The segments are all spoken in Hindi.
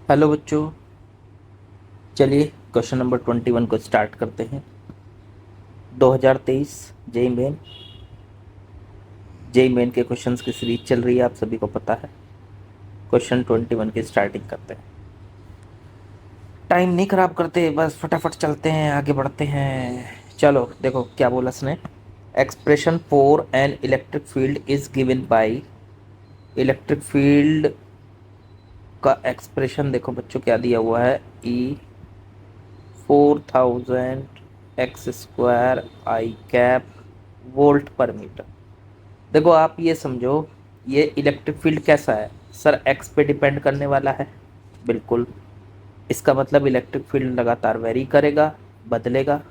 हेलो बच्चों। चलिए क्वेश्चन नंबर 21 को स्टार्ट करते हैं। 2023 जेई मेन के क्वेश्चंस की सीरीज चल रही है, आप सभी को पता है। क्वेश्चन 21 की स्टार्टिंग करते हैं। टाइम नहीं खराब करते, बस फटाफट चलते हैं, आगे बढ़ते हैं। चलो देखो क्या बोला इसने। Expression for an electric field is given by. Electric field का एक्सप्रेशन देखो बच्चों क्या दिया हुआ है। ई 4000 एक्स स्क्वायर आई कैप वोल्ट पर मीटर। देखो आप ये समझो, ये इलेक्ट्रिक फील्ड कैसा है सर, एक्स पे डिपेंड करने वाला है। बिल्कुल। इसका मतलब इलेक्ट्रिक फील्ड लगातार वेरी करेगा, बदलेगा।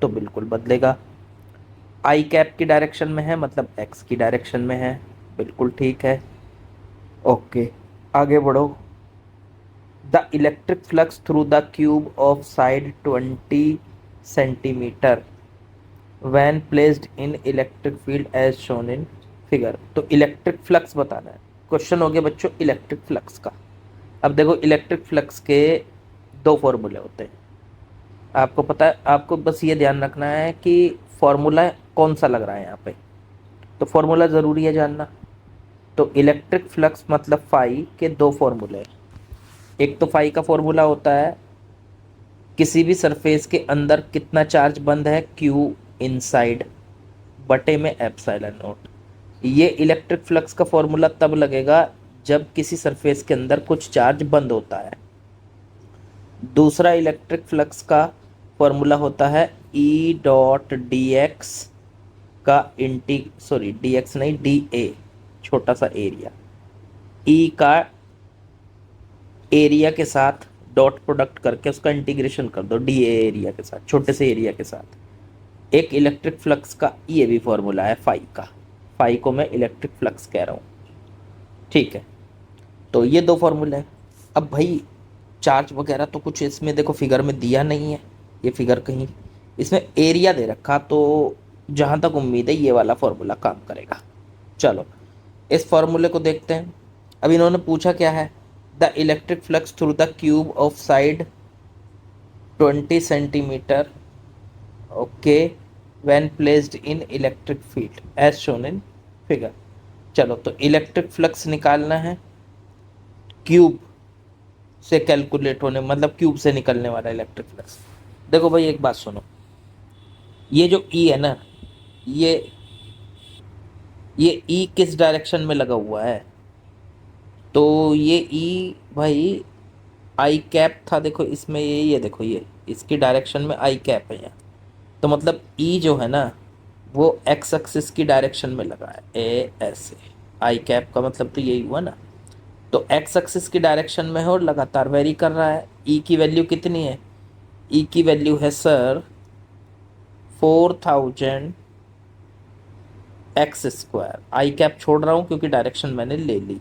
तो बिल्कुल बदलेगा। आई कैप की डायरेक्शन में है, मतलब एक्स की डायरेक्शन में है। बिल्कुल ठीक है। ओके, आगे बढ़ो। The electric flux through the cube of side 20 centimetre when placed in electric field as shown in figure. तो इलेक्ट्रिक फ्लक्स बताना है। क्वेश्चन हो गया बच्चों इलेक्ट्रिक फ्लक्स का। अब देखो इलेक्ट्रिक फ्लक्स के दो फॉर्मूले होते हैं, आपको पता है। आपको बस ये ध्यान रखना है कि फॉर्मूला कौन सा लग रहा है यहाँ पे। तो फॉर्मूला ज़रूरी है जानना। तो इलेक्ट्रिक फ्लक्स मतलब फाई के दो फॉर्मूले हैं। एक तो फाई का फॉर्मूला होता है किसी भी सरफेस के अंदर कितना चार्ज बंद है, क्यू इनसाइड बटे में एप्सिलॉन नॉट। ये इलेक्ट्रिक फ्लक्स का फॉर्मूला तब लगेगा जब किसी सरफेस के अंदर कुछ चार्ज बंद होता है। दूसरा इलेक्ट्रिक फ्लक्स का फॉर्मूला होता है ई डॉट डी एक्स का डी एक्स नहीं, डी ए, छोटा सा एरिया। ई का एरिया के साथ डॉट प्रोडक्ट करके उसका इंटीग्रेशन कर दो डी ए एरिया के साथ, छोटे से एरिया के साथ। एक इलेक्ट्रिक फ्लक्स का ये भी फॉर्मूला है फाई का। फाई को मैं इलेक्ट्रिक फ्लक्स कह रहा हूँ, ठीक है। तो ये दो फॉर्मूले हैं। अब भाई चार्ज वगैरह तो कुछ इसमें देखो फिगर में दिया नहीं है। ये फिगर कहीं इसमें एरिया दे रखा, तो जहाँ तक उम्मीद है ये वाला फॉर्मूला काम करेगा। चलो इस फॉर्मूले को देखते हैं। अब इन्होंने पूछा क्या है, the electric flux through the cube of side 20 centimetre, okay, when placed in electric field as shown in figure. चलो तो इलेक्ट्रिक फ्लक्स निकालना है क्यूब से कैलकुलेट होने, मतलब क्यूब से निकलने वाला इलेक्ट्रिक फ्लक्स। देखो भाई एक बात सुनो, ये जो ई है ना, ये ये ई किस डायरेक्शन में लगा हुआ है। तो ये ई भाई आई कैप था, देखो इसमें ये देखो ये इसकी डायरेक्शन में आई कैप है यहाँ। तो मतलब ई जो है ना वो एक्स एक्सिस की डायरेक्शन में लगा है, ए ऐसे। आई कैप का मतलब तो यही हुआ ना। तो एक्स एक्सिस की डायरेक्शन में है और लगातार वेरी कर रहा है। ई की वैल्यू कितनी है, ई की वैल्यू है सर 4000 एक्स स्क्वायर। आई कैप छोड़ रहा हूँ क्योंकि डायरेक्शन मैंने ले ली।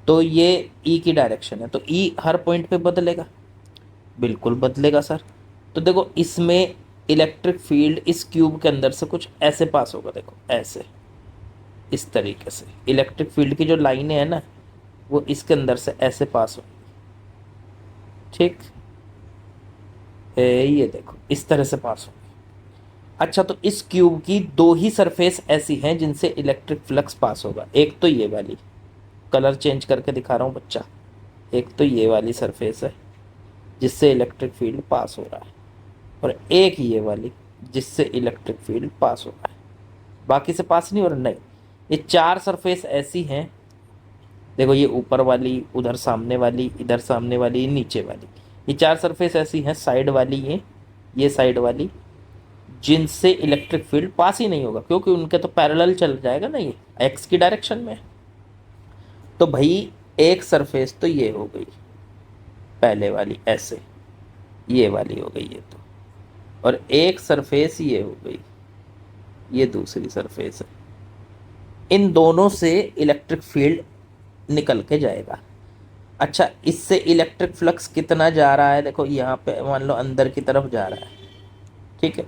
तो ये ई की डायरेक्शन है, तो ई हर पॉइंट पे बदलेगा। बिल्कुल बदलेगा सर। तो देखो इसमें इलेक्ट्रिक फील्ड इस क्यूब के अंदर से कुछ ऐसे पास होगा, देखो ऐसे, इस तरीके से इलेक्ट्रिक फील्ड की जो लाइनें हैं ना वो इसके अंदर से ऐसे पास होगी, ठीक है। ये देखो इस तरह से पास होगी। अच्छा तो इस क्यूब की दो ही सरफेस ऐसी हैं जिनसे इलेक्ट्रिक फ्लक्स पास होगा। एक तो ये वाली, कलर चेंज करके दिखा रहा हूँ बच्चा। एक तो ये वाली सरफेस है जिससे इलेक्ट्रिक फील्ड पास हो रहा है, और एक ये वाली जिससे इलेक्ट्रिक फील्ड पास हो रहा है। बाकी से पास नहीं हो रहा, नहीं। ये चार सरफेस ऐसी हैं, देखो ये ऊपर वाली, उधर सामने वाली, इधर सामने वाली, नीचे वाली। ये चार सरफेस ऐसी हैं, साइड वाली ये साइड वाली, जिनसे इलेक्ट्रिक फील्ड पास ही नहीं होगा क्योंकि उनके तो पैरेलल चल जाएगा ना, ये एक्स की डायरेक्शन में। तो भाई एक सरफेस तो ये हो गई पहले वाली ऐसे, ये वाली हो गई ये तो, और एक सरफेस ये हो गई, ये दूसरी सरफेस है। इन दोनों से इलेक्ट्रिक फील्ड निकल के जाएगा। अच्छा इससे इलेक्ट्रिक फ्लक्स कितना जा रहा है, देखो यहाँ पे मान लो अंदर की तरफ जा रहा है, ठीक है।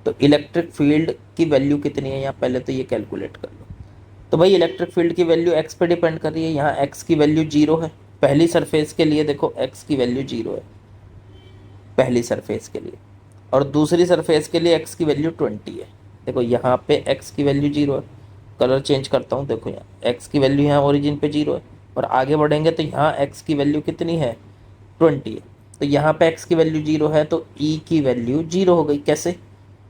तो इलेक्ट्रिक फील्ड की वैल्यू कितनी है यहाँ, पहले तो ये कैलकुलेट कर लो। तो भाई इलेक्ट्रिक फील्ड की वैल्यू एक्स पे डिपेंड कर रही है, यहाँ एक्स की वैल्यू 0 है। पहली सरफेस के लिए देखो x की वैल्यू 0 है पहली सरफेस के लिए, और दूसरी सरफेस के लिए x की वैल्यू 20 है। देखो यहाँ पे x की वैल्यू 0 है, कलर चेंज करता हूँ, देखो यहाँ x की वैल्यू यहाँ ओरिजिन पे 0 है, और आगे बढ़ेंगे तो यहाँ x की वैल्यू कितनी है 20 है। तो यहाँ पे x की वैल्यू 0 है तो e की वैल्यू 0 हो गई। कैसे?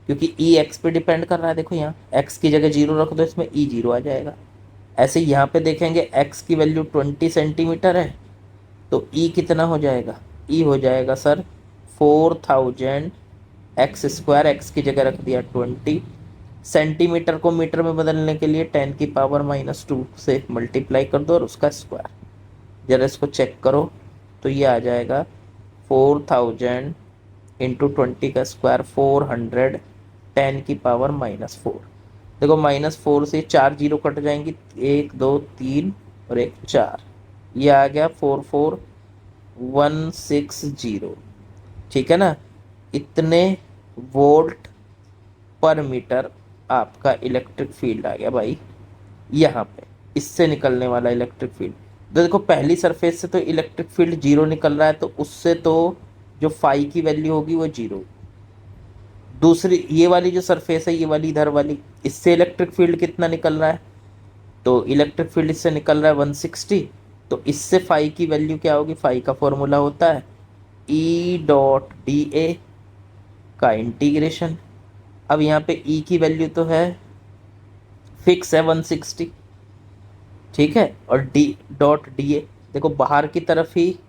क्योंकि e x पे डिपेंड कर रहा है। देखो यहाँ x की जगह 0 रख दो, इसमें e 0 आ जाएगा। ऐसे यहाँ पे देखेंगे x की वैल्यू 20 सेंटीमीटर है तो e कितना हो जाएगा, e हो जाएगा सर 4000 एक्स स्क्वायर, एक्स की जगह रख दिया 20, सेंटीमीटर को मीटर में बदलने के लिए 10⁻⁻² से मल्टीप्लाई कर दो और उसका स्क्वायर। जरा इसको चेक करो तो ये आ जाएगा 4000 इंटू 20 का स्क्वायर 400 10⁻⁻4। देखो -4 से 4 जीरो कट जाएंगी, 1 2 3 और 1 4, ये आ गया 44160। ठीक है ना, इतने वोल्ट पर मीटर आपका इलेक्ट्रिक फील्ड आ गया भाई यहाँ पे, इससे निकलने वाला इलेक्ट्रिक फील्ड। तो देखो पहली सरफेस से तो इलेक्ट्रिक फील्ड 0 निकल रहा है तो उससे तो जो फाई की वैल्यू होगी वो 0। दूसरी ये वाली जो सरफेस है, ये वाली इधर वाली, इससे इलेक्ट्रिक फील्ड कितना निकल रहा है, तो इलेक्ट्रिक फील्ड इससे निकल रहा है 160। तो इससे फाई की वैल्यू क्या होगी, फाई का फॉर्मूला होता है E.dA का इंटीग्रेशन। अब यहाँ पे E की वैल्यू तो है फिक्स है 160, ठीक है, और D.dA देखो बाहर की तरफ ही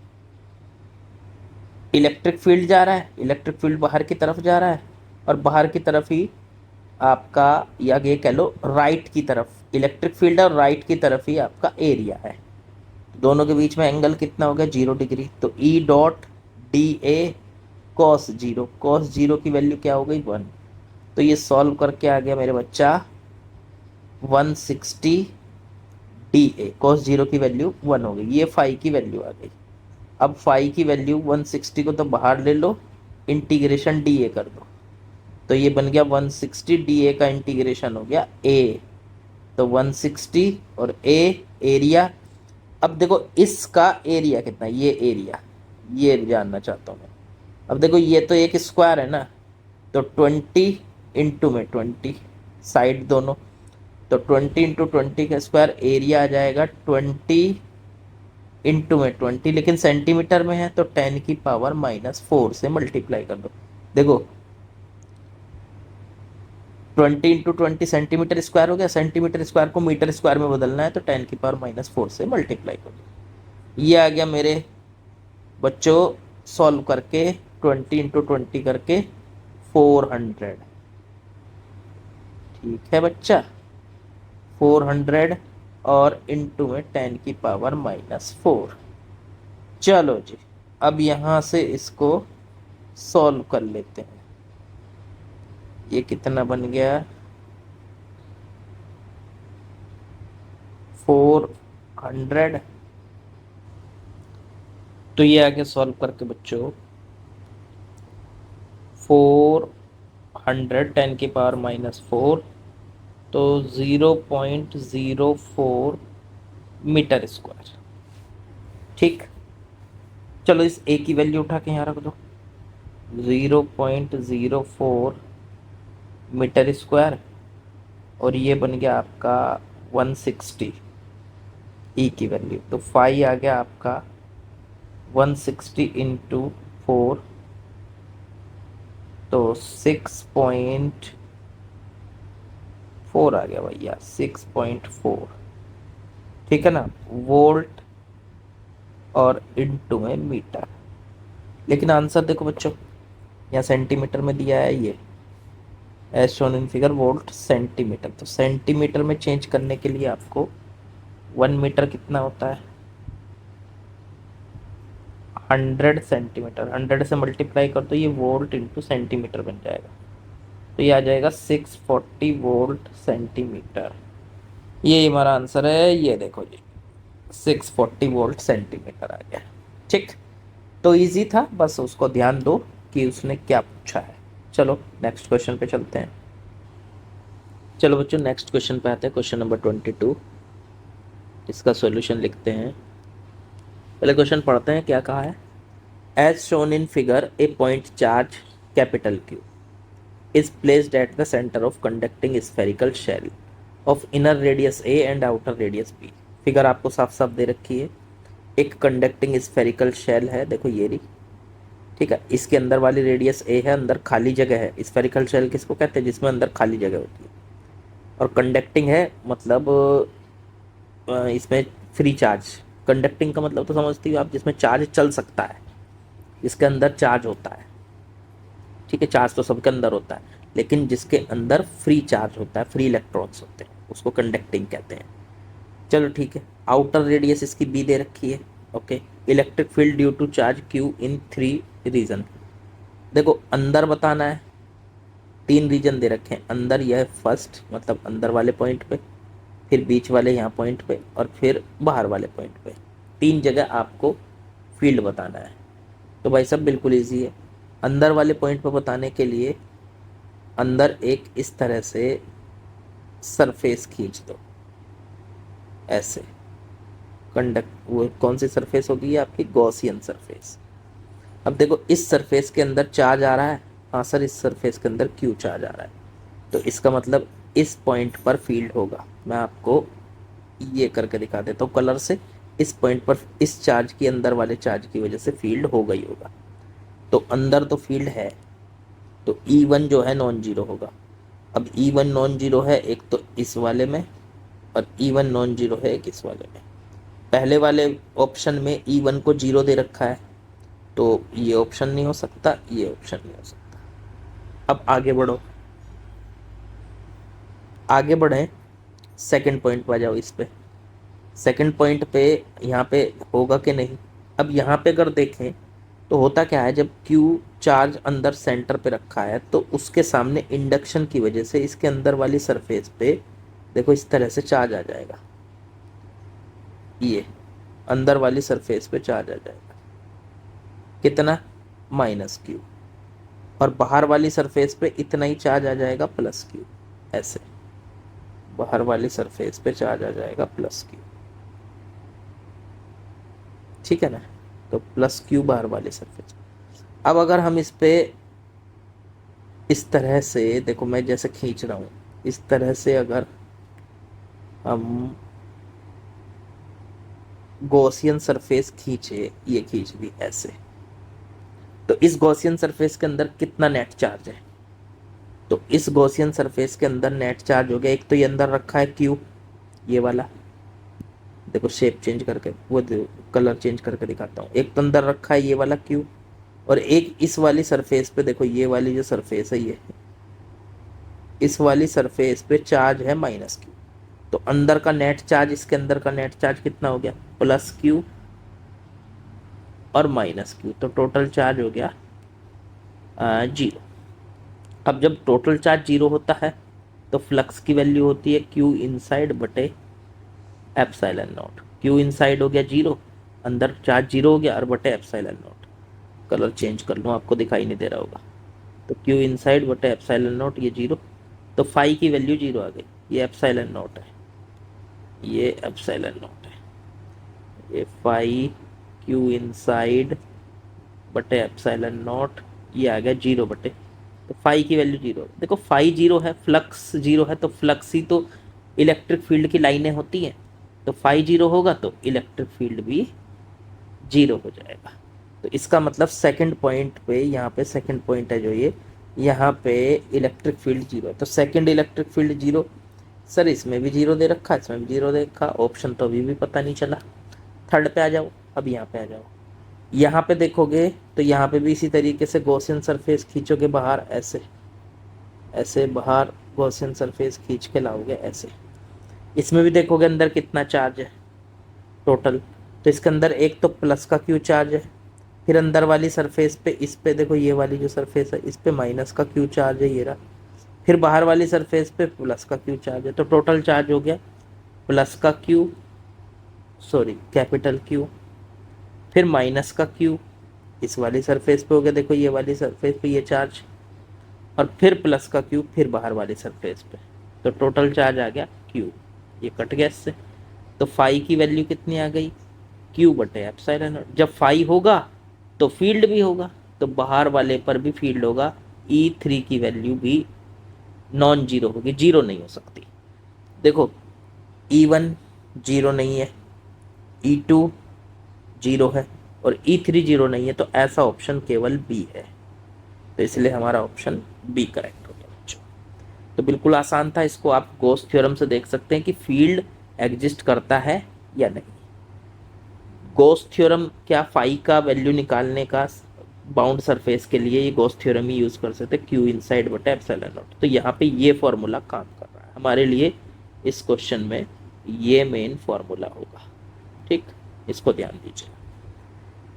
इलेक्ट्रिक फील्ड जा रहा है, इलेक्ट्रिक फील्ड बाहर की तरफ जा रहा है, और बाहर की तरफ ही आपका, या ये कह लो राइट की तरफ इलेक्ट्रिक फील्ड है और राइट की तरफ ही आपका एरिया है। दोनों के बीच में एंगल कितना हो गया 0 डिग्री। तो E.dA cos 0, cos 0 की वैल्यू क्या हो गई 1। तो ये सॉल्व करके आ गया मेरे बच्चा 160 DA, cos 0 की वैल्यू 1 हो गई, ये फाई की वैल्यू आ गई। अब फाई की वैल्यू 160 को तो बाहर ले लो, इंटीग्रेशन DA कर दो, तो ये बन गया 160 DA का इंटीग्रेशन हो गया A। तो 160 और A एरिया। अब देखो इसका एरिया कितना है, ये एरिया ये जानना चाहता हूँ मैं। अब देखो ये तो एक स्क्वायर है ना, तो 20 इंटू में 20 साइड दोनों, तो 20 इंटू 20 का स्क्वायर एरिया आ जाएगा 20 इंटू में 20, लेकिन सेंटीमीटर में है तो 10⁻⁻4 से मल्टीप्लाई कर दो। देखो 20 इंटू 20 सेंटीमीटर स्क्वायर हो गया, सेंटीमीटर स्क्वायर को मीटर स्क्वायर में बदलना है तो 10⁻⁻4 से मल्टीप्लाई कर दो। ये आ गया मेरे बच्चों सॉल्व करके 20 इंटू 20 करके 400। ठीक है बच्चा, 400 और इंटू में 10⁻⁻4। चलो जी, अब यहाँ से इसको सॉल्व कर लेते हैं। ये कितना बन गया 400। तो ये आगे सॉल्व करके बच्चों 400 10⁻⁻4 तो 0.04 मीटर स्क्वायर। ठीक, चलो इस A की वैल्यू उठा के यहाँ रख दो, 0.04 मीटर स्क्वायर, और ये बन गया आपका 160 E की वैल्यू। तो फाई आ गया आपका 160 इंटू 4, तो 6.4 आ गया भैया, 6.4। ठीक है ना, वोल्ट और इंटू में मीटर। लेकिन आंसर देखो बच्चों, यहाँ सेंटीमीटर में दिया है, ये as shown in figure volt centimetre. तो सेंटीमीटर में चेंज करने के लिए आपको 1 मीटर कितना होता है 100 सेंटीमीटर, 100 से मल्टीप्लाई कर तो ये वोल्ट इंटू सेंटीमीटर बन जाएगा। तो ये आ जाएगा 640 वोल्ट सेंटीमीटर। ये हमारा आंसर है, ये देखो जी 640 वोल्ट सेंटीमीटर आ गया। ठीक, तो इजी था, बस उसको ध्यान दो कि उसने क्या पूछा है। चलो नेक्स्ट क्वेश्चन पे चलते हैं। चलो बच्चों नेक्स्ट क्वेश्चन पे आते हैं, क्वेश्चन नंबर 22। इसका सॉल्यूशन लिखते हैं। पहले क्वेश्चन पढ़ते हैं क्या कहा है। As shown in figure a point charge capital Q is placed at the center of conducting spherical shell of inner radius a and outer radius b। Figure आपको साफ साफ दे रखी है। एक कंडक्टिंग स्फेरिकल शेल है, देखो ये रही, ठीक है। इसके अंदर वाली रेडियस ए है, अंदर खाली जगह है। स्फेरिकल शेल किसको कहते हैं, जिसमें अंदर खाली जगह होती है। और कंडक्टिंग है मतलब इसमें फ्री चार्ज। कंडक्टिंग का मतलब तो समझती हो आप, जिसमें चार्ज चल सकता है, जिसके अंदर चार्ज होता है, ठीक है। चार्ज तो सबके अंदर होता है, लेकिन जिसके अंदर फ्री चार्ज होता है, फ्री इलेक्ट्रॉन्स होते हैं, उसको कंडक्टिंग कहते हैं। चलो ठीक है। आउटर रेडियस इसकी बी दे रखी है, okay. Electric field due to charge Q in 3 region. देखो अंदर बताना है, 3 रीजन दे रखे हैं। अंदर यह फर्स्ट मतलब अंदर वाले पॉइंट पे, फिर बीच वाले यहाँ पॉइंट पे, और फिर बाहर वाले पॉइंट पे। 3 जगह आपको फील्ड बताना है। तो भाई सब बिल्कुल ईजी है। अंदर वाले पॉइंट पे बताने के लिए अंदर एक इस तरह से सरफेस खींच दो, ऐसे। कंडक्ट वो कौन सी सरफेस होगी, आपकी गॉसियन सरफेस। अब देखो इस सरफेस के अंदर चार्ज आ रहा है, हाँ सर इस सरफेस के अंदर क्यू चार्ज आ रहा है, तो इसका मतलब इस पॉइंट पर फील्ड होगा। मैं आपको ये करके दिखा देता हूँ कलर से। इस पॉइंट पर इस चार्ज की, अंदर वाले चार्ज की वजह से फील्ड होगा ही होगा। तो अंदर तो फील्ड है, तो E1 जो है नॉन जीरो होगा। अब E1 नॉन जीरो है एक तो इस वाले में, और E1 नॉन जीरो है एक इस वाले में। पहले वाले ऑप्शन में E1 को जीरो दे रखा है, तो ये ऑप्शन नहीं हो सकता, ये ऑप्शन नहीं हो सकता। अब आगे बढ़ो, आगे बढ़े, सेकंड पॉइंट पे आ जाओ। इस पे सेकंड पॉइंट पे यहाँ पे होगा कि नहीं। अब यहाँ पे अगर देखें तो होता क्या है, जब Q चार्ज अंदर सेंटर पे रखा है तो उसके सामने इंडक्शन की वजह से इसके अंदर वाली सरफेस पे देखो इस तरह से चार्ज आ जाएगा। ये अंदर वाली सरफेस पे चार्ज आ जाएगा, कितना, -Q। और बाहर वाली सरफेस पे इतना ही चार्ज आ जाएगा, +Q। ऐसे बाहर वाली सरफेस पे चार्ज आ जाएगा +Q, ठीक है ना। तो +Q बाहर वाली सरफेस। अब अगर हम इस पे इस तरह से देखो, मैं जैसे खींच रहा हूँ इस तरह से, अगर हम गॉसियन सरफेस खींचे, ये खींच दी ऐसे, तो इस गॉसियन सरफेस के अंदर कितना नेट चार्ज है। तो इस गॉसियन सरफेस के अंदर नेट चार्ज हो गया, एक तो ये अंदर रखा है Q, ये वाला, देखो शेप चेंज करके, वो कलर चेंज करके दिखाता हूँ। एक तो अंदर रखा है ये वाला Q, और एक इस वाली सरफेस पे देखो, ये वाली जो सरफेस है, ये इस वाली सरफेस पे चार्ज है -Q। तो अंदर का नेट चार्ज, इसके अंदर का नेट चार्ज कितना हो गया, +Q और -Q। तो टोटल चार्ज हो गया 0। अब जब टोटल चार्ज 0 होता है तो फ्लक्स की वैल्यू होती है Q इनसाइड बटे ε0। Q इनसाइड हो गया 0, अंदर चार्ज 0 हो गया, और बटे ε0। कलर चेंज कर लूँ, आपको दिखाई नहीं दे रहा होगा। तो Q इनसाइड बटे ε0, ये 0। तो फाई की वैल्यू 0 आ गई। ये ε0 है, ये ε0 है, ये फाई Q इनसाइड बटे ε0, ये आ गया 0 बटे, तो फाई की वैल्यू 0। देखो फाई 0 है, फ्लक्स 0 है, तो फ्लक्स ही तो इलेक्ट्रिक फील्ड की लाइनें होती हैं। तो फाई 0 होगा तो इलेक्ट्रिक फील्ड भी 0 हो जाएगा। तो इसका मतलब सेकंड पॉइंट पे, यहाँ पे सेकंड पॉइंट है जो ये, यहाँ पे इलेक्ट्रिक फील्ड 0 है। तो सेकंड इलेक्ट्रिक फील्ड 0। सर इसमें भी 0 दे रखा, इसमें भी 0 दे रखा, ऑप्शन तो अभी भी पता नहीं चला। थर्ड पे आ जाओ, अब यहाँ पे आ जाओ। यहाँ पे देखोगे तो यहाँ पे भी इसी तरीके से गॉसियन सरफेस खींचोगे बाहर, ऐसे ऐसे बाहर गॉसियन सरफेस खींच के लाओगे ऐसे। इसमें भी देखोगे अंदर कितना चार्ज है टोटल। तो इसके अंदर एक तो प्लस का Q चार्ज है, फिर अंदर वाली सरफेस पे, इस पे देखो ये वाली जो सरफेस है, इस पे माइनस का Q चार्ज है, ये रहा। फिर बाहर वाली सरफेस पे प्लस का Q चार्ज है। तो टोटल चार्ज हो गया प्लस का Q, सॉरी कैपिटल Q, फिर माइनस का Q इस वाली सरफेस पे हो गया, देखो ये वाली सरफेस पे ये चार्ज, और फिर प्लस का Q फिर बाहर वाली सरफेस पे। तो टोटल चार्ज आ गया Q, ये कट गया इससे। तो फाई की वैल्यू कितनी आ गई, क्यू बटे एप्सिलॉन नॉट। जब फाई होगा तो फील्ड भी होगा, तो बाहर वाले पर भी फील्ड होगा। E3 की वैल्यू भी नॉन जीरो होगी, जीरो नहीं हो सकती। देखो E1 जीरो नहीं है, E2 जीरो है और E3 जीरो नहीं है, तो ऐसा ऑप्शन केवल बी है। तो इसलिए हमारा ऑप्शन बी करेक्ट हो गया बच्चों। तो बिल्कुल आसान था, इसको आप गॉस थ्योरम से देख सकते हैं कि फील्ड एग्जिस्ट करता है या नहीं। गॉस थ्योरम क्या, फाई का वैल्यू निकालने का बाउंड सरफेस के लिए ये गॉस थ्योरम ही यूज कर सकते हैं, क्यू इनसाइड बटा एप्सिलॉन नॉट। तो यहाँ पे ये फॉर्मूला काम कर रहा है हमारे लिए इस क्वेश्चन में, ये मेन फॉर्मूला होगा। ठीक, इसको ध्यान दीजिए।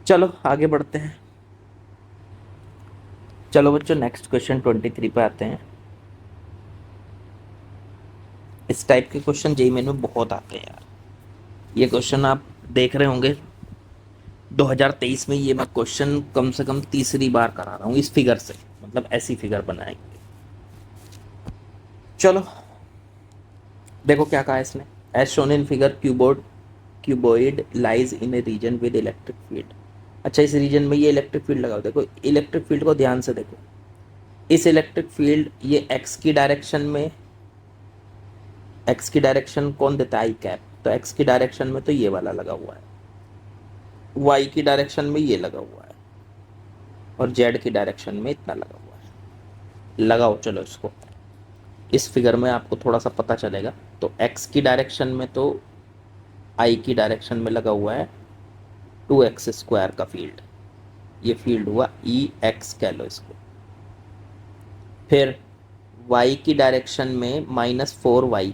चलो आगे बढ़ते हैं। चलो बच्चों नेक्स्ट क्वेश्चन 23 पे आते हैं। इस टाइप के क्वेश्चन जेईई मेन में बहुत आते हैं यार। ये क्वेश्चन आप देख रहे होंगे 2023 में ये मैं क्वेश्चन कम से कम तीसरी बार करा रहा हूँ इस फिगर से, मतलब ऐसी फिगर बनाएंगे। चलो देखो क्या कहा इसने, as shown in figure cuboid lies in a region with electric field. अच्छा, इस रीजन में ये इलेक्ट्रिक फील्ड लगाओ। देखो इलेक्ट्रिक फील्ड को ध्यान से देखो, इस इलेक्ट्रिक फील्ड ये एक्स की डायरेक्शन में, एक्स की डायरेक्शन कौन देता है, आई कैप, तो एक्स की डायरेक्शन में तो ये वाला लगा हुआ है, वाई की डायरेक्शन में ये लगा हुआ है और जेड की डायरेक्शन में इतना लगा हुआ है। लगाओ चलो इसको, इस फिगर में आपको थोड़ा सा पता चलेगा। तो एक्स की डायरेक्शन में तो आई की डायरेक्शन में लगा हुआ है 2x² का फील्ड, ये फील्ड हुआ EX कह लो इसको। फिर y की डायरेक्शन में -4y,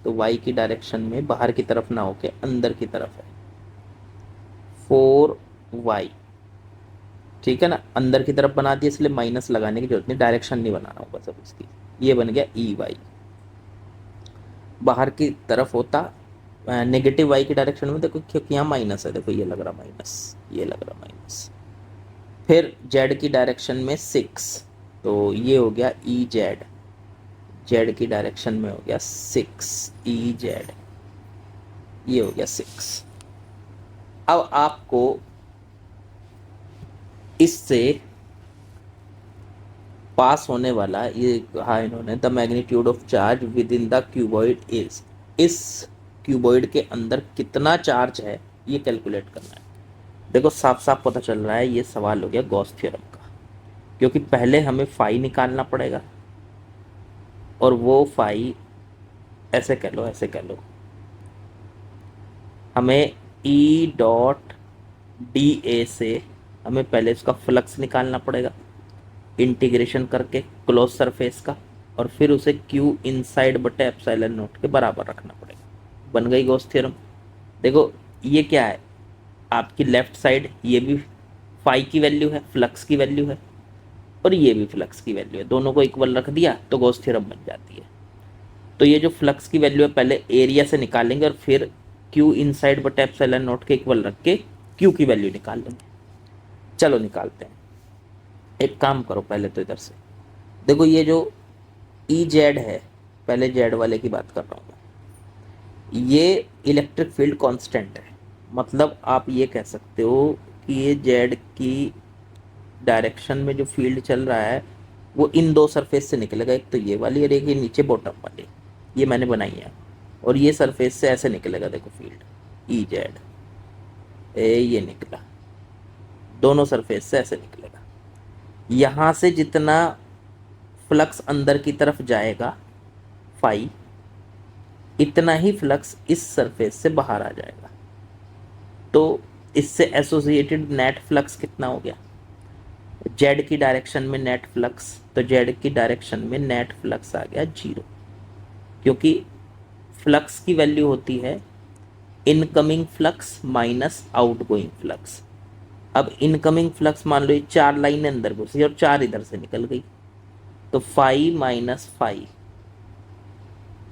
तो y की डायरेक्शन में बाहर की तरफ ना होके अंदर की तरफ है 4y, ठीक है ना, अंदर की तरफ बना दिया इसलिए माइनस लगाने की जरूरत नहीं, डायरेक्शन नहीं बना रहा हूँ बस अब इसकी। ये बन गया EY, बाहर की तरफ होता नेगेटिव y की डायरेक्शन में, देखो क्योंकि यहाँ माइनस है, देखो ये लग रहा माइनस, ये लग रहा माइनस। फिर z की डायरेक्शन में 6, तो ये हो गया EZ, जेड की डायरेक्शन में हो गया 6 EZ, ये हो गया 6। अब आपको इससे पास होने वाला, ये कहा इन्होंने, the magnitude of charge with in the cuboid is, इस क्यूबॉइड के अंदर कितना चार्ज है ये कैलकुलेट करना है। देखो साफ साफ पता चल रहा है ये सवाल हो गया गॉस थ्योरम का, क्योंकि पहले हमें फाई निकालना पड़ेगा और वो फाई ऐसे कह लो, ऐसे कह लो, हमें E.dA से हमें पहले इसका फ्लक्स निकालना पड़ेगा इंटीग्रेशन करके क्लोज सरफेस का, और फिर उसे क्यू इनसाइड बटे एप्सिलॉन नॉट के बराबर रखना पड़ेगा। बन गई गॉस थ्योरम। देखो ये क्या है, आपकी लेफ्ट साइड ये भी फाई की वैल्यू है, फ्लक्स की वैल्यू है, और ये भी फ्लक्स की वैल्यू है, दोनों को इक्वल रख दिया तो गॉस थ्योरम बन जाती है। तो ये जो फ्लक्स की वैल्यू है पहले एरिया से निकालेंगे और फिर क्यू इनसाइड बटे एप्सिलॉन नॉट के इक्वल रख के क्यू की वैल्यू निकाल लेंगे। चलो निकालते हैं। एक काम करो पहले तो इधर से देखो, ये जो EZ है, पहले जेड वाले की बात कर रहा हूँ मैं, ये इलेक्ट्रिक फील्ड कांस्टेंट है, मतलब आप ये कह सकते हो कि ये जेड की डायरेक्शन में जो फील्ड चल रहा है वो इन दो सरफेस से निकलेगा, एक तो ये वाली और एक ये नीचे बॉटम वाली, ये मैंने बनाई है, और ये सरफेस से ऐसे निकलेगा, देखो फील्ड EZ ये निकला, दोनों सरफेस से ऐसे निकलेगा। यहाँ से जितना फ्लक्स अंदर की तरफ जाएगा फाई, इतना ही फ्लक्स इस सरफेस से बाहर आ जाएगा। तो इससे एसोसिएटेड नेट फ्लक्स कितना हो गया, जेड की डायरेक्शन में नेट फ्लक्स, तो जेड की डायरेक्शन में नेट फ्लक्स आ गया 0, क्योंकि फ्लक्स की वैल्यू होती है incoming flux minus outgoing flux. अब इनकमिंग फ्लक्स मान लो ये 4 लाइनें अंदर घुसी और 4 इधर से निकल गई, तो फाई माइनस फाई,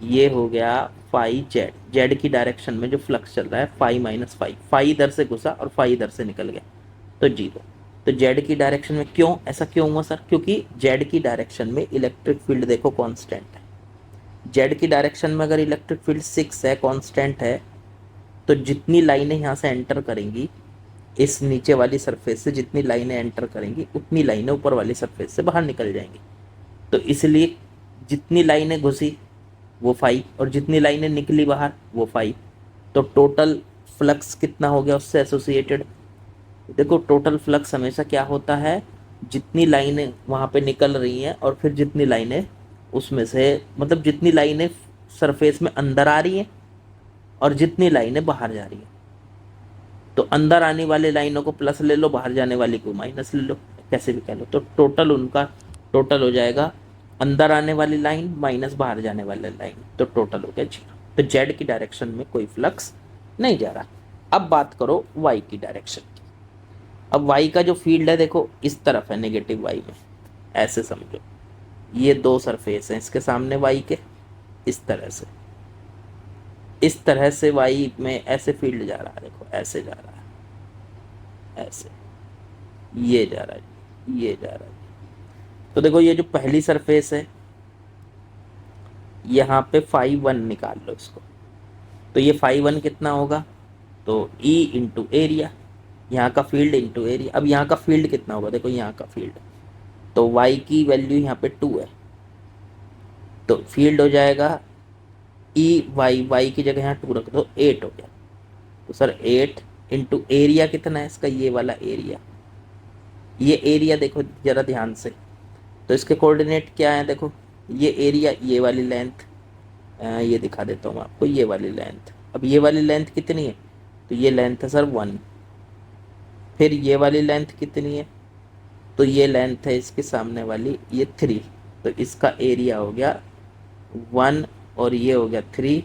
ये हो गया फाई जेड, जेड की डायरेक्शन में जो फ्लक्स चल रहा है फाई माइनस फाई, फाई इधर से घुसा और फाई इधर से निकल गया तो 0। तो जेड की डायरेक्शन में क्यों ऐसा क्यों हुआ सर, क्योंकि जेड की डायरेक्शन में इलेक्ट्रिक फील्ड देखो कांस्टेंट है, जेड की डायरेक्शन में अगर इलेक्ट्रिक फील्ड 6 है, कांस्टेंट है, तो जितनी लाइनें यहाँ से एंटर करेंगी, इस नीचे वाली सरफेस से जितनी लाइनें एंटर करेंगी उतनी लाइनें ऊपर वाली सरफेस से बाहर निकल जाएंगी। तो इसलिए जितनी लाइनें घुसी वो 5 और जितनी लाइनें निकली बाहर वो 5। तो टोटल फ्लक्स कितना हो गया उससे एसोसिएटेड। देखो टोटल फ्लक्स हमेशा क्या होता है, जितनी लाइनें वहाँ पे निकल रही हैं और फिर जितनी लाइनें उसमें से, मतलब जितनी लाइनें सरफेस में अंदर आ रही हैं और जितनी लाइनें बाहर जा रही हैं। तो अंदर आने वाले लाइनों को प्लस ले लो, बाहर जाने वाली को माइनस ले लो, कैसे भी कह लो। तो टोटल उनका टोटल हो जाएगा अंदर आने वाली लाइन माइनस बाहर जाने वाली लाइन, तो टोटल हो गया 0। तो जेड की डायरेक्शन में कोई फ्लक्स नहीं जा रहा। अब बात करो वाई की डायरेक्शन की। अब वाई का जो फील्ड है देखो इस तरफ है, नेगेटिव वाई में, ऐसे समझो ये दो सरफेस हैं इसके सामने वाई के, इस तरह से वाई में ऐसे फील्ड जा रहा है, देखो ऐसे जा रहा है, ऐसे ये जा रहा है, ये जा रहा है। तो देखो ये जो पहली सरफेस है यहाँ पे फाई 1 निकाल लो इसको, तो ये फाई 1 कितना होगा, तो ई इंटू एरिया, यहाँ का फील्ड इंटू एरिया। अब यहाँ का फील्ड कितना होगा, देखो यहाँ का फील्ड, तो वाई की वैल्यू यहाँ पे 2 है, तो फील्ड हो जाएगा ई वाई, वाई की जगह यहाँ 2 रख दो, 8 हो गया। तो सर 8 इंटू एरिया कितना है इसका, ये वाला एरिया, ये एरिया देखो जरा ध्यान से, तो इसके कोऑर्डिनेट क्या है, देखो ये एरिया, ये वाली लेंथ, ये दिखा देता हूँ आपको, ये वाली लेंथ। अब ये वाली लेंथ कितनी है, तो ये लेंथ है सर 1। फिर ये वाली लेंथ कितनी है, तो ये लेंथ है इसके सामने वाली, ये 3। तो इसका एरिया हो गया 1 और ये हो गया 3,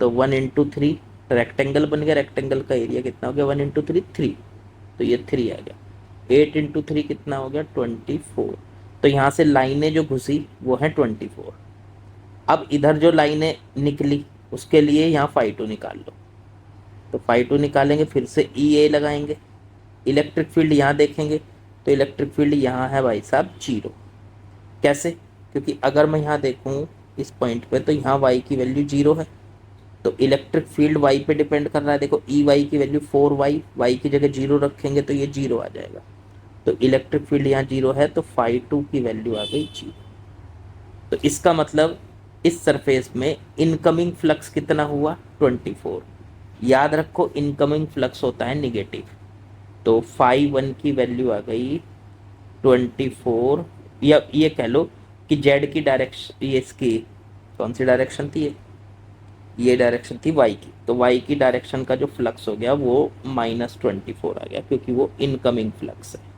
तो 1 इंटू 3 रेक्टेंगल बन गया। रेक्टेंगल का एरिया कितना हो गया, 1 इंटू 3 3, तो ये 3 आ गया। 8 इंटू 3 कितना हो गया, 24। तो यहाँ से लाइनें जो घुसी वो हैं 24। अब इधर जो लाइनें निकली उसके लिए यहाँ फाई 2 निकाल लो, तो फाई 2 निकालेंगे, फिर से ई ए लगाएंगे। इलेक्ट्रिक फील्ड यहाँ देखेंगे तो इलेक्ट्रिक फील्ड यहाँ है भाई साहब 0। कैसे, क्योंकि अगर मैं यहाँ देखूँ इस पॉइंट पे तो यहाँ वाई की वैल्यू 0 है, तो इलेक्ट्रिक फील्ड वाई पे डिपेंड कर रहा है। देखो ई वाई की वैल्यू 4y, वाई की जगह 0 रखेंगे तो ये 0 आ जाएगा। तो इलेक्ट्रिक फील्ड यहाँ 0 है, तो फाई 2 की वैल्यू आ गई 0। तो इसका मतलब इस सरफेस में इनकमिंग फ्लक्स कितना हुआ, 24। याद रखो इनकमिंग फ्लक्स होता है निगेटिव, तो फाई 1 की वैल्यू आ गई 24, या ये कह लो कि जेड की डायरेक्शन, ये इसकी कौन सी डायरेक्शन थी, ये डायरेक्शन थी वाई की, तो वाई की डायरेक्शन का जो फ्लक्स हो गया वो -24 आ गया, क्योंकि वो इनकमिंग फ्लक्स है।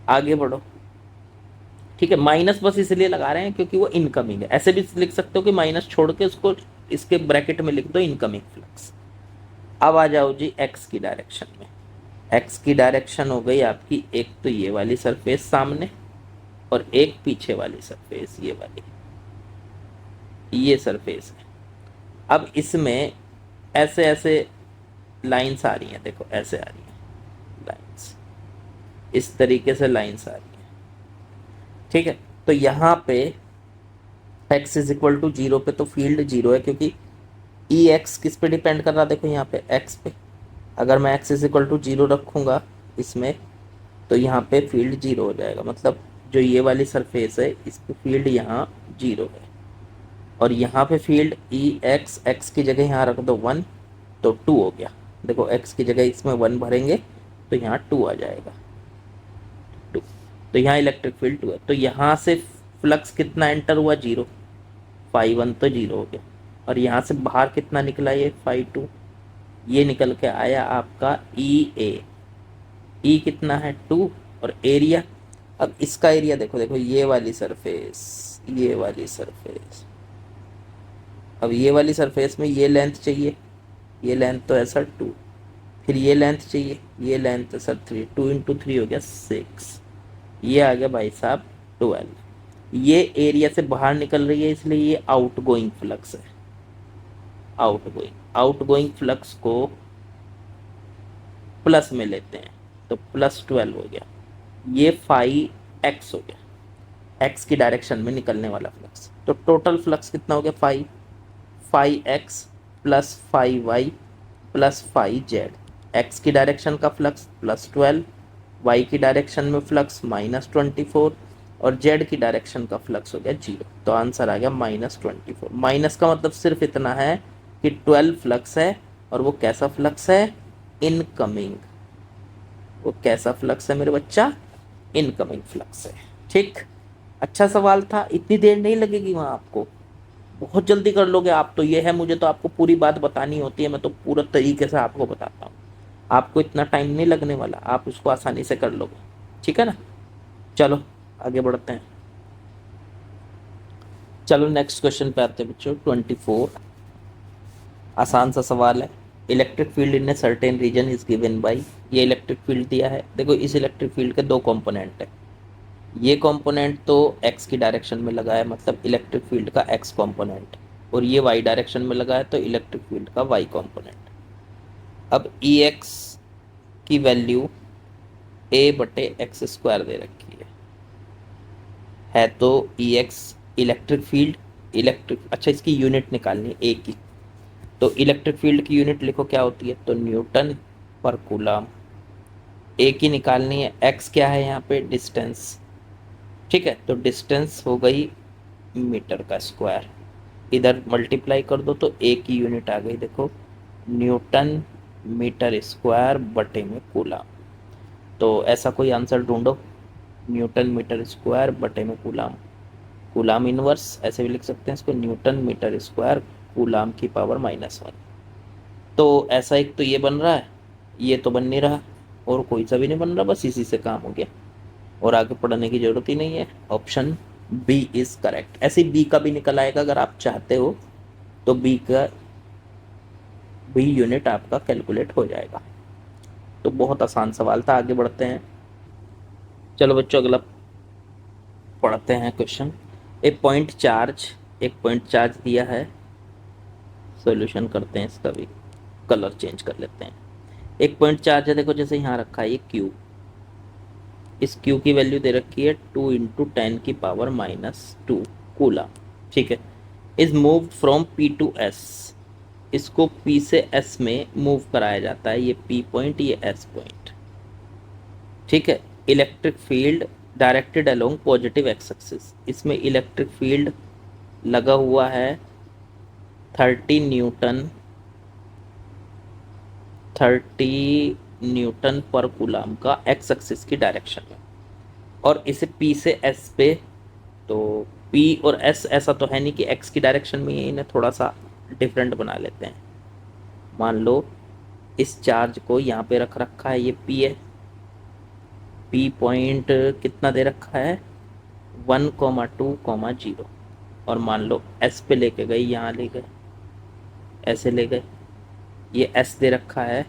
आगे बढ़ो, ठीक है, माइनस बस इसलिए लगा रहे हैं क्योंकि वो इनकमिंग है। ऐसे भी लिख सकते हो कि माइनस छोड़ के उसको इसके ब्रैकेट में लिख दो इनकमिंग फ्लक्स। अब आ जाओ जी एक्स की डायरेक्शन में। एक्स की डायरेक्शन हो गई आपकी, एक तो ये वाली सरफेस सामने और एक पीछे वाली सरफेस, ये वाली, ये सरफेस है। अब इसमें ऐसे ऐसे लाइंस आ रही हैं, देखो ऐसे आ रही हैं लाइंस, इस तरीके से लाइंस आ रही हैं, ठीक है। तो यहाँ पे x इज इक्वल टू 0 पे तो फील्ड 0 है, क्योंकि ई एक्स किस पे डिपेंड कर रहा है, देखो यहाँ पे x पे। अगर मैं x इज इक्वल टू 0 रखूँगा इसमें, तो यहाँ पे फील्ड 0 हो जाएगा। मतलब जो ये वाली सरफेस है इस पे फील्ड यहाँ 0 है, और यहाँ पे फील्ड ई एक्स, एक्स की जगह यहाँ रख दो 1, तो 2 हो गया। देखो x की जगह इसमें 1 भरेंगे तो यहाँ 2 आ जाएगा, 2। तो यहाँ इलेक्ट्रिक फील्ड 2 है। तो यहाँ से फ्लक्स कितना एंटर हुआ, 0, फाई 1 तो 0 हो गया। और यहाँ से बाहर कितना निकला, ये फाई 2, ये निकल के आया आपका ई ए। ई कितना है 2, और एरिया, अब इसका एरिया देखो, देखो ये वाली सरफेस, ये वाली सरफेस, अब ये वाली सरफेस में ये लेंथ चाहिए, ये लेंथ तो है सर 2, फिर ये लेंथ चाहिए, ये लेंथ है सर 3, 2 इंटू 3 हो गया 6, ये आ गया भाई साहब 12। ये एरिया से बाहर निकल रही है इसलिए ये आउट गोइंग फ्लक्स है, आउट गोइंग फ्लक्स को प्लस में लेते हैं तो +12 हो गया। ये फाई एक्स हो गया, एक्स की डायरेक्शन में निकलने वाला फ्लक्स। तो टोटल फ्लक्स कितना हो गया, phi x plus phi y plus 5z। X की डायरेक्शन का फ्लक्स +12, वाई की डायरेक्शन में फ्लक्स -24 और जेड की डायरेक्शन का फ्लक्स हो गया 0। तो आंसर आ गया -24। माइनस का मतलब सिर्फ इतना है कि 12 फ्लक्स है और वो कैसा फ्लक्स है, इनकमिंग। वो कैसा फ्लक्स है मेरे बच्चा, इनकमिंग फ्लक्स है। ठीक, अच्छा सवाल था, इतनी देर नहीं लगेगी वहाँ आपको, बहुत जल्दी कर लोगे आप तो। ये है, मुझे तो आपको पूरी बात बतानी होती है, मैं तो पूरा तरीके से आपको बताता हूँ। आपको इतना टाइम नहीं लगने वाला, आप उसको आसानी से कर लोगे। ठीक है ना, चलो आगे बढ़ते हैं। चलो नेक्स्ट क्वेश्चन पे आते हैं बच्चों। 24, आसान सा सवाल है। Electric field in a certain region is given by. ये इलेक्ट्रिक फील्ड दिया है, देखो इस इलेक्ट्रिक फील्ड के दो कंपोनेंट है। ये कंपोनेंट तो एक्स की डायरेक्शन में लगा है, मतलब इलेक्ट्रिक फील्ड का एक्स कंपोनेंट, और ये वाई डायरेक्शन में लगा है तो इलेक्ट्रिक फील्ड का वाई कंपोनेंट। अब ई एक्स की वैल्यू a/x² दे रखी है तो ई एक्स इलेक्ट्रिक फील्ड, इलेक्ट्रिक, अच्छा इसकी यूनिट निकालनी है ए की, तो इलेक्ट्रिक फील्ड की यूनिट लिखो क्या होती है, तो न्यूटन पर कूलम। ए की निकालनी है, एक्स क्या है यहाँ पे, डिस्टेंस। ठीक है, तो डिस्टेंस हो गई मीटर का स्क्वायर, इधर मल्टीप्लाई कर दो तो ए की यूनिट आ गई, देखो न्यूटन मीटर स्क्वायर बटे में कूलम। तो ऐसा कोई आंसर ढूंढो, न्यूटन मीटर स्क्वायर बटे में कूलम। कूलम इनवर्स ऐसे भी लिख सकते हैं इसको, न्यूटन मीटर स्क्वायर कूलम की पावर -1। तो ऐसा एक तो ये बन रहा है, ये तो बन नहीं रहा, और कोई सा भी नहीं बन रहा, बस इसी से काम हो गया और आगे पढ़ने की जरूरत ही नहीं है। Option B is correct. ऐसे बी का भी निकल आएगा अगर आप चाहते हो, तो बी यूनिट आपका कैलकुलेट हो जाएगा। तो बहुत आसान सवाल था, आगे बढ़ते हैं। चलो बच्चों अगला पढ़ते हैं क्वेश्चन। एक पॉइंट चार्ज दिया है, सॉल्यूशन करते हैं इसका भी, कलर चेंज कर लेते हैं। एक पॉइंट चार्ज है, देखो जैसे यहाँ रखा है ये क्यू, इस क्यू की वैल्यू दे रखी है 2 × 10⁻² कूलम। ठीक है, is move from P to S. इसको पी से एस में मूव कराया जाता है, ये पी पॉइंट ये एस पॉइंट। ठीक है, electric field directed along positive x axis. इसमें इलेक्ट्रिक फील्ड लगा हुआ है 30 न्यूटन पर कूलम का एक्स एक्सिस की डायरेक्शन में, और इसे पी से एस पे, तो पी और एस ऐसा तो है नहीं कि एक्स की डायरेक्शन में, इन्हें थोड़ा सा डिफरेंट बना लेते हैं। मान लो इस चार्ज को यहाँ पे रख रखा है, ये पी है, पी पॉइंट कितना दे रखा है 1,2,0, और मान लो एस पे लेके गए, यहाँ ले गए, ऐसे ले गए, ये एस दे रखा है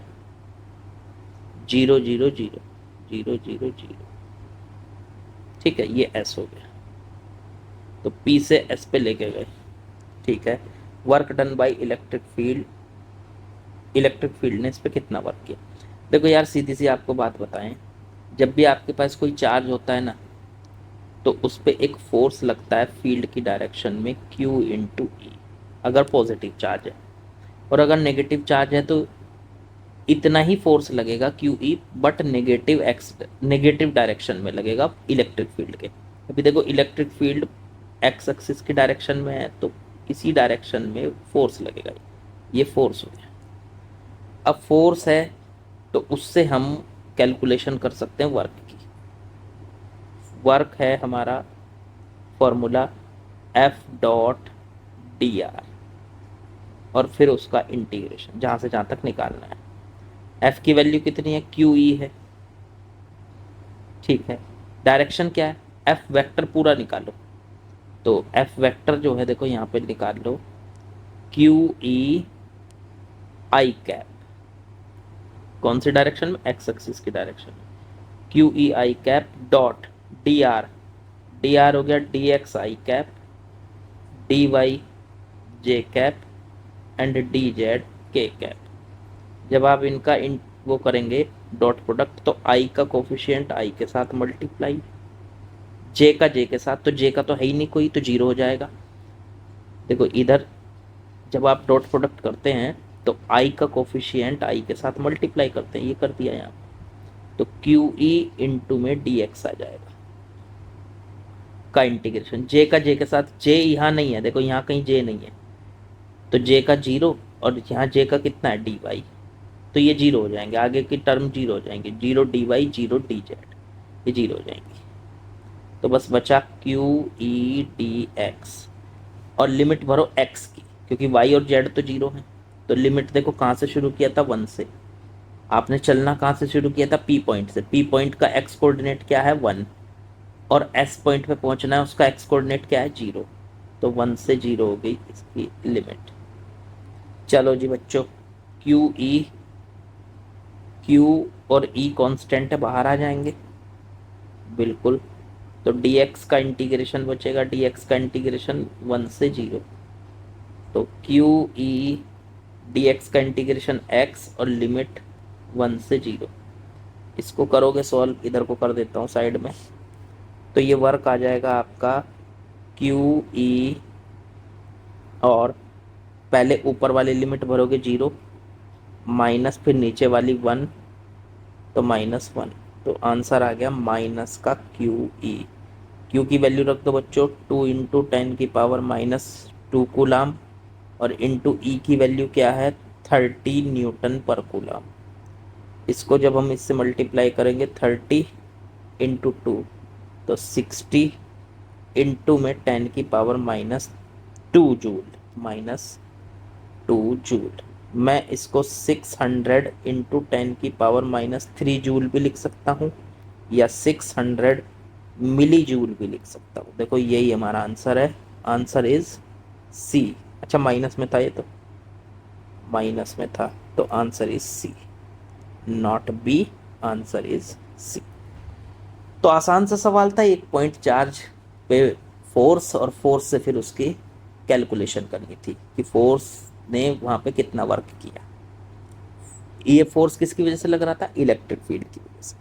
0,0,0,0,0,0। ठीक है, ये एस हो गया, तो पी से एस पे लेके गए। ठीक है, work done by electric field, electric field ने इस पर कितना वर्क किया। देखो यार सीधी सी आपको बात बताएं, जब भी आपके पास कोई चार्ज होता है ना, तो उस पर एक फोर्स लगता है फील्ड की डायरेक्शन में Q × E, अगर पॉजिटिव चार्ज है, और अगर नेगेटिव चार्ज है तो इतना ही फोर्स लगेगा QE, बट नेगेटिव डायरेक्शन में लगेगा इलेक्ट्रिक फील्ड के। अभी देखो इलेक्ट्रिक फील्ड एक्स एक्सिस की डायरेक्शन में है, तो इसी डायरेक्शन में फोर्स लगेगा, ये फोर्स हो गया। अब फोर्स है तो उससे हम कैलकुलेशन कर सकते हैं वर्क की। वर्क है हमारा फॉर्मूला F.dr, और फिर उसका इंटीग्रेशन जहाँ से जहाँ तक निकालना है। F की वैल्यू कितनी है, QE है। ठीक है, डायरेक्शन क्या है, F वेक्टर पूरा निकालो, तो F वेक्टर जो है देखो यहाँ पे निकाल लो, QE I कैप, कौन सी डायरेक्शन में, एक्स एक्सिस की डायरेक्शन में, QE I cap dot dr, dr हो गया dxi cap, dy j cap and dz k cap. जब आप इनका वो करेंगे डॉट प्रोडक्ट, तो i का कोफिशिएंट i के साथ मल्टीप्लाई, j का j के साथ, तो j का तो है ही नहीं कोई, तो 0 हो जाएगा। देखो इधर जब आप डॉट प्रोडक्ट करते हैं तो आई का कोफिशिएंट आई के साथ मल्टीप्लाई करते हैं, ये कर दिया यहाँ। तो क्यू ई इंटू में डी एक्स आ जाएगा का इंटीग्रेशन, जे का जे के साथ, जे यहाँ नहीं है, देखो यहाँ कहीं जे नहीं है, तो जे का जीरो, और यहाँ जे का कितना है डी वाई, तो ये जीरो हो जाएंगे, आगे की टर्म जीरो हो जाएंगे, zero d y zero d z, ये जीरो हो जाएंगी। तो बस बचा क्यू ई डी एक्स, और लिमिट भरो एक्स की, क्योंकि वाई और जेड तो जीरो है। तो लिमिट देखो कहाँ से शुरू किया था, वन से। आपने चलना कहाँ से शुरू किया था, पी पॉइंट से। पी पॉइंट का एक्स कोऑर्डिनेट क्या है, वन, और एस पॉइंट पे पहुंचना है, उसका एक्स कोऑर्डिनेट क्या है, जीरो। तो वन से जीरो हो गई इसकी लिमिट। चलो जी बच्चों, क्यू और ई कांस्टेंट है, बाहर आ जाएंगे बिल्कुल। तो dx का इंटीग्रेशन बचेगा, dx का इंटीग्रेशन वन से जीरो, तो क्यू ई dx का इंटीग्रेशन x और लिमिट वन से जीरो। इसको करोगे सॉल्व, इधर को कर देता हूँ साइड में, तो ये वर्क आ जाएगा आपका क्यू ई, और पहले ऊपर वाली लिमिट भरोगे जीरो, माइनस फिर नीचे वाली वन, तो माइनस वन। तो आंसर आ गया माइनस का क्यू ई। क्यू की वैल्यू रख दो बच्चों, 2 × 10⁻² कूलाम, और इंटू ई की वैल्यू क्या है, 30 न्यूटन पर कूलाम। इसको जब हम इससे मल्टीप्लाई करेंगे 30 × 2, तो 60 इंटू में 10⁻², जूल, -2 जूल। मैं इसको 600 इंटू 10⁻³ जूल भी लिख सकता हूँ, या 600 मिली जूल भी लिख सकता हूँ। देखो यही हमारा आंसर है, आंसर इज सी। अच्छा माइनस में था, ये तो माइनस में था, तो answer is C, not B, answer is C. तो आसान सा सवाल था, एक पॉइंट चार्ज पे फोर्स, और फोर्स से फिर उसकी कैलकुलेशन करनी थी कि फोर्स ने वहाँ पे कितना वर्क किया। ये फोर्स किसकी वजह से लग रहा था, इलेक्ट्रिक फील्ड की वजह से।